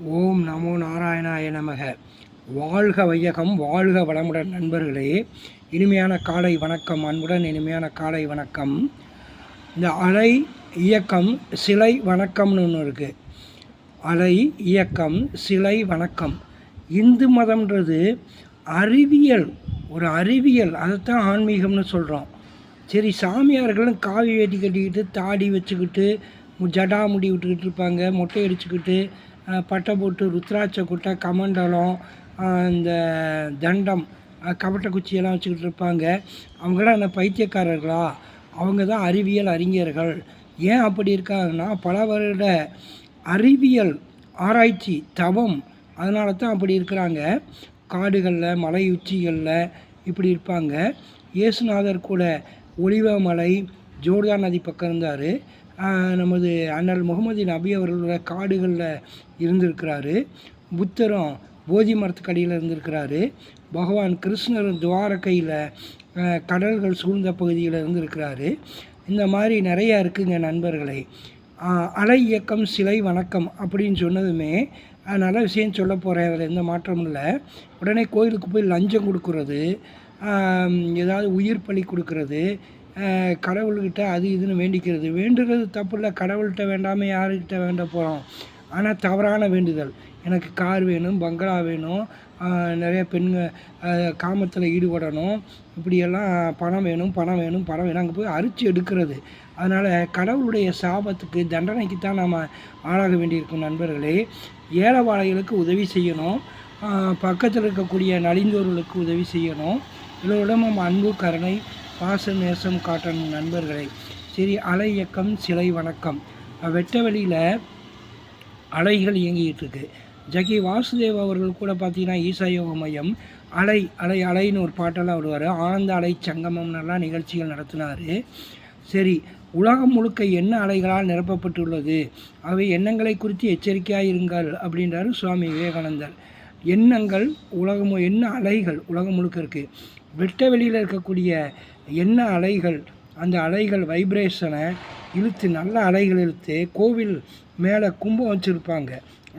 ஓம் நமோ நாராயணாய நமக. வாழ்க வையகம், வாழ்க வளமுடன். நண்பர்களே, இனிமையான காலை வணக்கம். அன்புடன் இனிமையான காலை வணக்கம். இந்த அலை இயக்கம் சிலை வணக்கம்னு ஒன்று இருக்குது. அலை இயக்கம் சிலை வணக்கம். இந்து மதம்ன்றது அறிவியல், ஒரு அறிவியல். அதைத்தான் ஆன்மீகம்னு சொல்கிறோம். சரி, சாமியார்களும் காவி வேட்டி கட்டிக்கிட்டு தாடி வச்சுக்கிட்டு ஜடா முடி விட்டுக்கிட்டு இருப்பாங்க, மொட்டை அடிச்சுக்கிட்டு பட்டை போட்டு ருத்ராட்ச குட்டை கமண்டலம் இந்த தண்டம் கபட்ட குச்சியெல்லாம் வச்சுக்கிட்டு இருப்பாங்க. அவங்களாம் என்ன பைத்தியக்காரர்களா? அவங்க தான் அறிவியல் அறிஞர்கள். ஏன் அப்படி இருக்காங்கன்னா பல வருட அறிவியல் ஆராய்ச்சி தவம், அதனால தான் அப்படி இருக்கிறாங்க. காடுகளில் மலை உச்சிகளில் இப்படி இருப்பாங்க. இயேசுநாதர் கூட ஒலிவமலை ஜோர்தான் நதி பக்கம் இருந்தார். நமது அண்ணல் முகமது நபி அவர்களோட காடுகளில் இருந்திருக்கிறாரு. புத்தரும் போதி மரத்துக்கடியில் இருந்திருக்கிறாரு. பகவான் கிருஷ்ணரும் துவாரகையில் கடல்கள் சூழ்ந்த பகுதியில் இருந்திருக்கிறாரு. இந்த மாதிரி நிறையா இருக்குங்க நண்பர்களே. அலை இயக்கம் சிலை வணக்கம் அப்படின்னு சொன்னதுமே நல்ல விஷயம் சொல்ல போகிறேன். அதில் எந்த மாற்றமும் இல்லை. உடனே கோயிலுக்கு போய் லஞ்சம் கொடுக்குறது, ஏதாவது உயிர் பலி கொடுக்கறது, கடவுள்கிட்ட அது இதுன்னு வேண்டிக்கிறது. வேண்டுறது தப்பு இல்லை, கடவுள்கிட்ட வேண்டாமல் யாருக்கிட்ட வேண்ட போகிறோம். ஆனால் தவறான வேண்டுதல். எனக்கு கார் வேணும், பங்களா வேணும், நிறைய பெண்கள் காமத்தில் ஈடுபடணும், இப்படியெல்லாம் பணம் வேணும் பணம் வேணும் பணம் வேணும், அங்கே போய் அரிச்சு எடுக்கிறது. அதனால் கடவுளுடைய சாபத்துக்கு தண்டனைக்கு தான் நாம் ஆளாக வேண்டியிருக்கும். நண்பர்களே, ஏழைவாழைகளுக்கு உதவி செய்யணும், பக்கத்தில் இருக்கக்கூடிய நலிந்தோர்களுக்கு உதவி செய்யணும். எல்லோரிடம் நம்ம அன்பு கருணை பாச நேசம் காட்டணும் நண்பர்களை. சரி, அலை இயக்கம் சிலை வணக்கம். வெட்ட வெளியில் அலைகள் இயங்கிக்கிட்டு இருக்கு. ஜக்கி வாசுதேவ் அவர்கள் கூட பார்த்தீங்கன்னா ஈசா யோக மையம் அலை அலை அலைன்னு ஒரு பாட்டெல்லாம் விடுவார். ஆனந்த அலை சங்கமம்னெல்லாம் நிகழ்ச்சிகள் நடத்தினார். சரி, உலகம் முழுக்க என்ன அலைகளால் நிரப்பப்பட்டுள்ளது, அவை எண்ணங்களை குறித்து எச்சரிக்கையாக இருங்கள் அப்படின்றாரு சுவாமி விவேகானந்தர். எண்ணங்கள் என்ன அலைகள் உலகம் முழுக்க இருக்குது. வெட்ட வெளியில் இருக்கக்கூடிய என்ன அலைகள், அந்த அலைகள் வைப்ரேஷனை இழுத்து, நல்ல அலைகள் இழுத்து கோவில் மேலே கும்பம் வச்சுருப்பாங்க,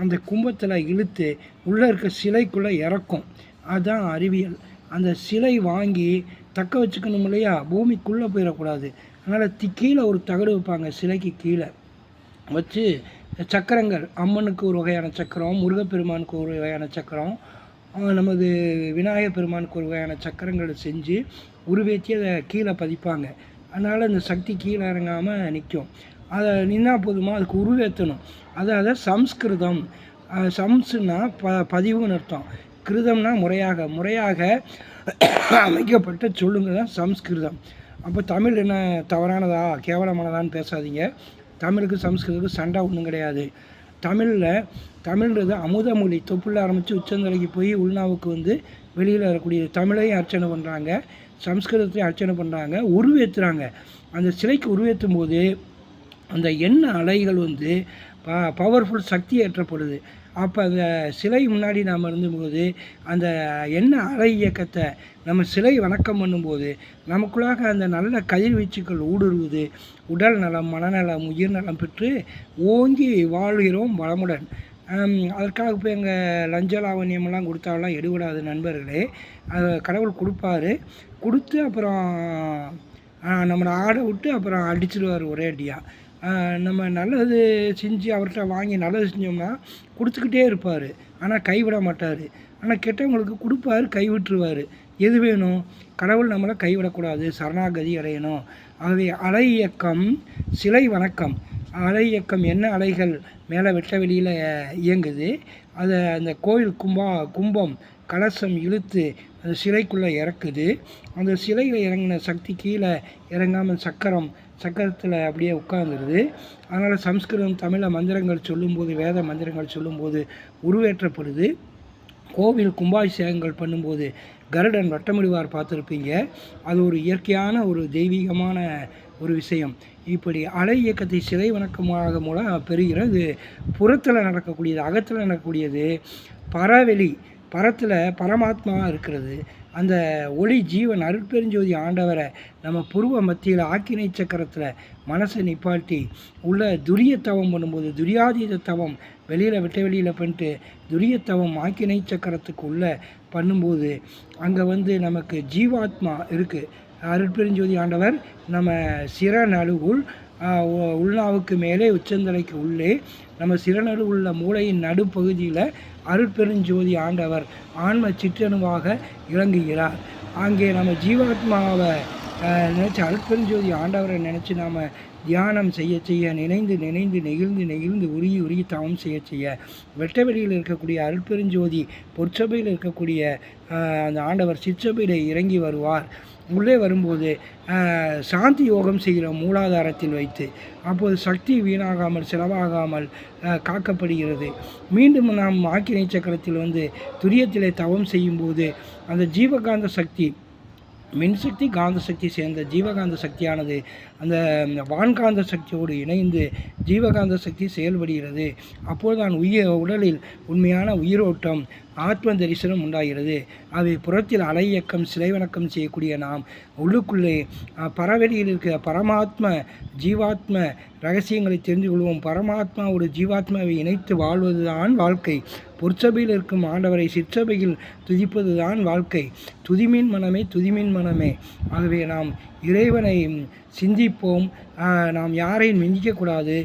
அந்த கும்பத்தில் இழுத்து உள்ளே இருக்க சிலைக்குள்ளே இறக்கும். அதுதான் அறிவியல். அந்த சிலை வாங்கி தக்க வச்சுக்கணும் இல்லையா, பூமிக்குள்ளே போயிடக்கூடாது. அதனால் கீழே ஒரு தகடு வைப்பாங்க, சிலைக்கு கீழே வச்சு சக்கரங்கள், அம்மனுக்கு ஒரு வகையான சக்கரம், முருகப்பெருமானுக்கு ஒரு வகையான சக்கரம், நமது விநாயகர் பெருமானுக்கு ஒரு வகையான சக்கரங்களை செஞ்சு உருவேற்றி அதை கீழே பதிப்பாங்க. அதனால் அந்த சக்தி கீழே இறங்காமல் நிற்கும். அதை நின்னா போதுமா, அதுக்கு உருவேற்றணும். அதை சம்ஸ்கிருதம், சம்ஸ்னா பதிவுன்னு அர்த்தம், கிருதம்னா முறையாக அமைக்கப்பட்ட சொல்லுங்க தான் சம்ஸ்கிருதம். அப்போ தமிழ் என்ன தவறானதா கேவலமானதான்னு பேசாதீங்க. தமிழுக்கு சம்ஸ்கிருதத்துக்கு சண்டை ஒன்றும் கிடையாது. தமிழ்ன்றது அமுத மொழி. தொப்புள்ள ஆரம்பித்து உச்சந்தலைக்கு போய் உள்நாவுக்கு வந்து வெளியில் வரக்கூடிய தமிழையும் அர்ச்சனை பண்ணுறாங்க, சம்ஸ்கிருதத்தையும் அர்ச்சனை பண்ணுறாங்க, உருவேற்றுறாங்க. அந்த சிலைக்கு உருவேற்றும் போது அந்த எண்ண அலைகள் வந்து பவர்ஃபுல் சக்தி ஏற்றப்படுது. அப்போ அந்த சிலை முன்னாடி நாம் இருந்தபோது அந்த எண்ண அலை இயக்கத்தை நம்ம சிலை வணக்கம் பண்ணும்போது நமக்குள்ளாக அந்த நல்ல கதிர்வீச்சுக்கள் ஊடுருவுது. உடல் நலம், மனநலம், உயிர் நலம் பெற்று ஓங்கி வாழ்கிறோம் வளமுடன். அதற்காக இப்போ எங்கள் லஞ்ச லாவண்யமெல்லாம் கொடுத்தாலாம் எடுபடாது நண்பர்களே. அதை கடவுள் கொடுப்பாரு. கொடுத்து அப்புறம் நம்மளை ஆட விட்டு அப்புறம் அடிச்சிடுவார் ஒரே அடியாக. நம்ம நல்லது செஞ்சு அவர்கிட்ட வாங்கி நல்லது செஞ்சோம்னா கொடுத்துக்கிட்டே இருப்பார், ஆனால் கைவிட மாட்டார். ஆனால் கெட்டவங்களுக்கு கொடுப்பார், கைவிட்டுருவார். எது வேணும், கடவுள் நம்மளை கைவிடக்கூடாது, சரணாகதி அடையணும். ஆகவே அலை இயக்கம் சிலை வணக்கம். அலை இயக்கம் என்ன அலைகள் மேலே வெட்ட வெளியில் இயங்குது, அதை அந்த கோயில் கும்பம் கலசம் இழுத்து அந்த சிலைக்குள்ளே இறக்குது. அந்த சிலையில் இறங்கின சக்தி கீழே இறங்காமல் சக்கரத்தில் அப்படியே உட்கார்ந்துருது. அதனால் சம்ஸ்கிருதம் தமிழில் மந்திரங்கள் சொல்லும்போது, வேத மந்திரங்கள் சொல்லும்போது உருவேற்றப்படுது. கோவில் கும்பாபிஷேகங்கள் பண்ணும்போது கருடன் வட்டமிடுவார், பார்த்துருப்பீங்க. அது ஒரு இயற்கையான ஒரு தெய்வீகமான ஒரு விஷயம். இப்படி அலை இயக்கத்தை சிலை வணக்கமாக மூலம் பெறுகிறது. புறத்தில் நடக்கக்கூடியது, அகத்தில் நடக்கக்கூடியது. பரவெளி, பரத்தில் பரமாத்மா இருக்கிறது, அந்த ஒளி ஜீவன் அருட்பெருஞ்சோதி ஆண்டவரை நம்ம புருவ மத்தியில் ஆக்கினை சக்கரத்தில் மனசை நிப்பாட்டி உள்ள துரிய தவம் பண்ணும்போது, துரியாதீத தவம் வெளியில் பண்ணிட்டு துரிய தவம் ஆக்கினை சக்கரத்துக்கு உள்ளே பண்ணும்போது அங்கே நமக்கு ஜீவாத்மா இருக்குது. அருட்பெருஞ்சோதி ஆண்டவர் நம்ம சிரநடுவுள் உள்நாவுக்கு மேலே உச்சந்தலைக்கு உள்ளே நம்ம சிறநடு உள்ள மூளையின் நடுப்பகுதியில் அருட்பெருஞ்சோதி ஆண்டவர் ஆன்ம சிற்றணுவாக இறங்குகிறார். அங்கே நம்ம ஜீவாத்மாவை நினச்சி அருட்பெருஞ்சோதி ஆண்டவரை நினச்சி நாம் தியானம் செய்ய நினைந்து நெகிழ்ந்து உருகி தவம் செய்ய வெட்ட வெளியில் இருக்கக்கூடிய அருட்பெருஞ்சோதி பொற்சபையில் இருக்கக்கூடிய அந்த ஆண்டவர் சிற்சபையில் இறங்கி வருவார். உள்ளே வரும்போது சாந்தி யோகம் செய்கிற மூலாதாரத்தில் வைத்து அப்போது சக்தி வீணாகாமல் செலவாகாமல் காக்கப்படுகிறது. மீண்டும் நாம் ஆக்கினை சக்கரத்தில் துரியத்திலே தவம் செய்யும்போது அந்த ஜீவகாந்த சக்தி, மின்சக்தி காந்த சக்தி சேர்ந்த ஜீவகாந்த சக்தியானது அந்த வான்காந்த சக்தியோடு இணைந்து ஜீவகாந்த சக்தி செயல்படுகிறது. அப்போதுதான் உடலில் உண்மையான உயிரோட்டம் ஆத்ம தரிசனம் உண்டாகிறது. அவை புறத்தில் அலை இயக்கம் சிலை வணக்கம் செய்யக்கூடிய நாம் உள்ளுக்குள்ளே பரவெளியில் இருக்கிற பரமாத்ம ஜீவாத்ம ரகசியங்களை தெரிந்து கொள்வோம். பரமாத்மாவோடு ஜீவாத்மாவை இணைத்து வாழ்வதுதான் வாழ்க்கை. பொற்சபையில் இருக்கும் ஆண்டவரை சிற்சபையில் துதிப்பது தான் வாழ்க்கை. துதிமின் மனமே. ஆகவே நாம் இறைவனை சிந்திப்போம். நாம் யாரையும் மிஞ்சிக்கக்கூடாது.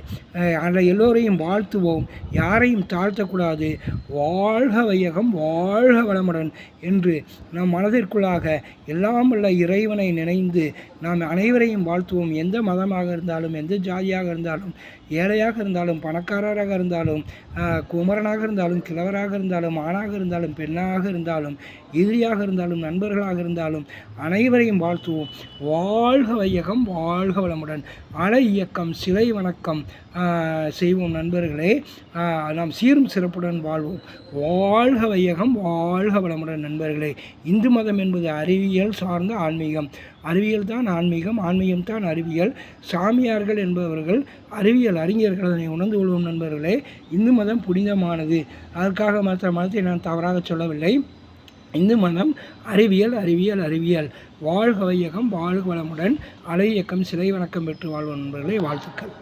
அந்த எல்லோரையும் வாழ்த்துவோம், யாரையும் தாழ்த்தக்கூடாது. வாழ்க வையகம், வாழ்க வளமுடன் என்று நம் மனதிற்குள்ளாக எல்லாம் உள்ள இறைவனை நினைந்து நாம் அனைவரையும் வாழ்த்துவோம். எந்த மதமாக இருந்தாலும், எந்த ஜாதியாக இருந்தாலும், ஏழையாக இருந்தாலும், பணக்காரராக இருந்தாலும், குமரனாக இருந்தாலும், கிழவராக இருந்தாலும், ஆணாக இருந்தாலும், பெண்ணாக இருந்தாலும், எதிரியாக இருந்தாலும், நண்பர்களாக இருந்தாலும் அனைவரையும் வாழ்த்துவோம். வாழ்க வையகம், வாழ்க வளமுடன். அலை இயக்கம் சிலை வணக்கம் செய்வோம் நண்பர்களே. நாம் சீரும் சிறப்புடன் வாழ்வோம். வாழ்க வையகம், வாழ்க வளமுடன் நண்பர்களே. இந்து மதம் என்பது அறிவியல் சார்ந்த ஆன்மீகம். அறிவியல் தான் ஆன்மீகம், ஆன்மீகம் தான் அறிவியல். சாமியார்கள் என்பவர்கள் அறிவியல் அறிஞர்கள், அதனை உணர்ந்து கொள்வோம் நண்பர்களே. இந்து மதம் புனிதமானது. அதற்காக மற்ற மதத்தை நான் தவறாக சொல்லவில்லை. இந்து மதம் அறிவியல். வாழ்க வையகம், வாழ்க வளமுடன். அலை இயக்கம் சிலை வணக்கம் பெற்று வாழ்வோம் நண்பர்களே. வாழ்த்துக்கள்.